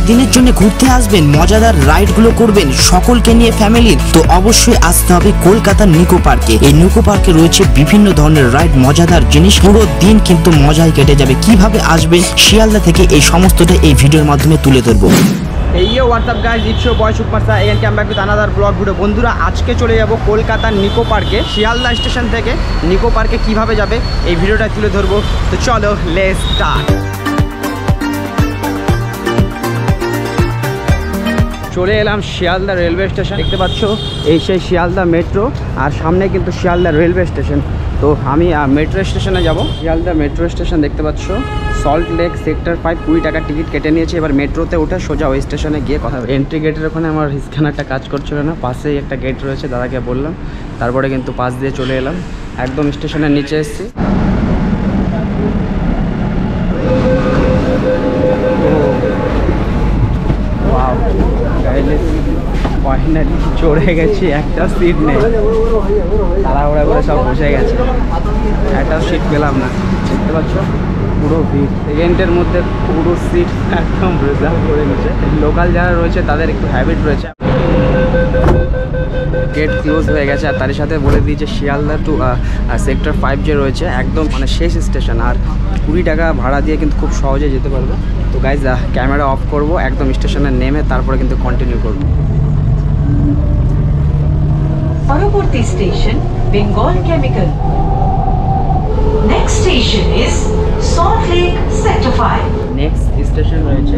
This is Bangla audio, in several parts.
একদিনের জন্য ঘুরতে আসবেন, মজাদার রাইড গুলো করবেন সকলকে নিয়ে ফ্যামিলির, তো অবশ্যই আসতে হবে কলকাতার নিকো পার্কে। এই নিকো পার্কে রয়েছে বিভিন্ন ধরনের রাইড, মজাদার জিনিস, পুরো দিন কিন্তু মজায় কেটে যাবে। কিভাবে আসবেন শিয়ালদা থেকে এই সমস্তটা এই ভিডিওর মাধ্যমে তুলে ধরবো। এই what's up guys, it's your boy superstar again come back with another blog video. বন্ধুরা, আজকে চলে যাব কলকাতার নিকো পার্কে। শিয়ালদা স্টেশন থেকে নিকো পার্কে কিভাবে যাবে এই ভিডিওটা তুলে ধরবো। তো চলো লেটস স্টার্ট। চলে এলাম শিয়ালদা রেলওয়ে স্টেশন। দেখতে পাচ্ছ এই সেই শিয়ালদা মেট্রো, আর সামনে কিন্তু শিয়ালদা রেলওয়ে স্টেশন। তো আমি মেট্রো স্টেশনে যাব। শিয়ালদা মেট্রো স্টেশন দেখতে পাচ্ছ, সল্ট লেক সেক্টর 5 20 টাকার টিকিট কেটে নিয়েছি। এবার মেট্রোতে উঠে সোজা ওই স্টেশনে গিয়ে কথা হবে। এন্ট্রি গেটের ওখানে আমার স্ক্যানারটা কাজ করছিল না, পাশেই একটা গেট রয়েছে, দাদাকে বললাম, তারপরে কিন্তু পাশ দিয়ে চলে এলাম, একদম স্টেশনের নিচে এসেছি। ফাইনালি চড়ে গেছি, একটা সিট নেই, তাড়াহুড়া করে সব বসে গেছে, একটা সিট পেলাম না। দেখতে পাচ্ছ পুরো ভিড়, সেকেন্ডের মধ্যে পুরো সিট একদম রিজার্ভ করে নিচ্ছে। লোকাল যারা রয়েছে তাদের একটু হ্যাবিট রয়েছে। গেট ক্লোজ হয়ে গেছে, আর তার সাথে বলে দিয়েছে শিয়ালদা টু সেক্টর 5 যে রয়েছে একদম মানে শেষ স্টেশন, আর 20 টাকা ভাড়া দিয়ে কিন্তু খুব সহজে যেতে পারবো। তো গাইজ ক্যামেরা অফ করব, একদম স্টেশনে নেমে তারপরে কিন্তু কন্টিনিউ করবো। পরবর্তী station Bengal chemical. Next station is salt lake sector 5। Next station রয়েছে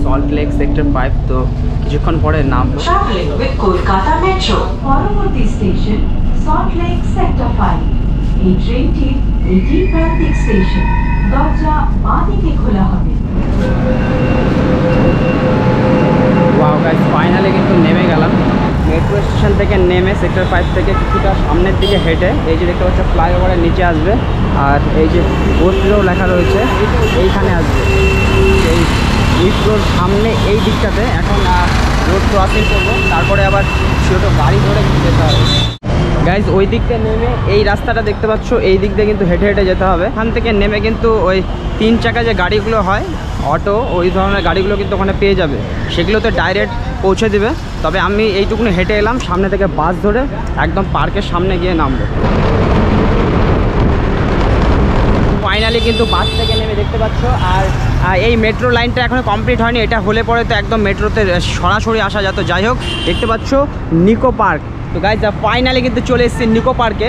সল্ট লেক সেক্টর 5, তো কিছুক্ষণ পরে নামবো। Travelling with Kolkata metro. পরবর্তী স্টেশন সল্ট লেক সেক্টর 5। এই ট্রেনটি 18 প্রান্তিক স্টেশন, দরজা বাঁ দিকে খোলা হবে। ওয়াও গাইস, ফাইনালি কিন্তু নেমে গেলাম মেট্রো স্টেশন থেকে। নেমে সেক্টর 5 থেকে কিছুটা সামনের দিকে হেঁটে এই যে দেখতে পাচ্ছ ফ্লাইওভারের নিচে আসবে, আর এই যে গোস্টরও লেখা রয়েছে এইখানে আসবে। এই মেট্রোর সামনে এই দিকটাতে এখন রোড ক্রসিং করবো, তারপরে আবার ছোট গাড়ি ধরে যেতে হবে। গাইজ ওই দিক থেকে নেমে এই রাস্তাটা দেখতে পাচ্ছ, এই দিক দিয়ে কিন্তু হেঁটে হেঁটে যেতে হবে। এখান থেকে নেমে কিন্তু ওই 3 চাকা যে গাড়িগুলো হয়, অটো, ওই ধরনের গাড়িগুলো কিন্তু ওখানে পেয়ে যাবে, সেগুলোতে ডাইরেক্ট পৌঁছে দেবে। তবে আমি এইটুকুনি হেঁটে এলাম, সামনে থেকে বাস ধরে একদম পার্কের সামনে গিয়ে নামবো। ফাইনালি কিন্তু বাস থেকে নেমে দেখতে পাচ্ছ, আর এই মেট্রো লাইনটা এখনো কমপ্লিট হয়নি, এটা হলে পরে তো একদম মেট্রোতে সরাসরি আসা যেত। যাই হোক, দেখতে পাচ্ছ নিকো পার্ক। তো গাইজ ফাইনালি কিন্তু চলে এসেছি নিকো পার্কে।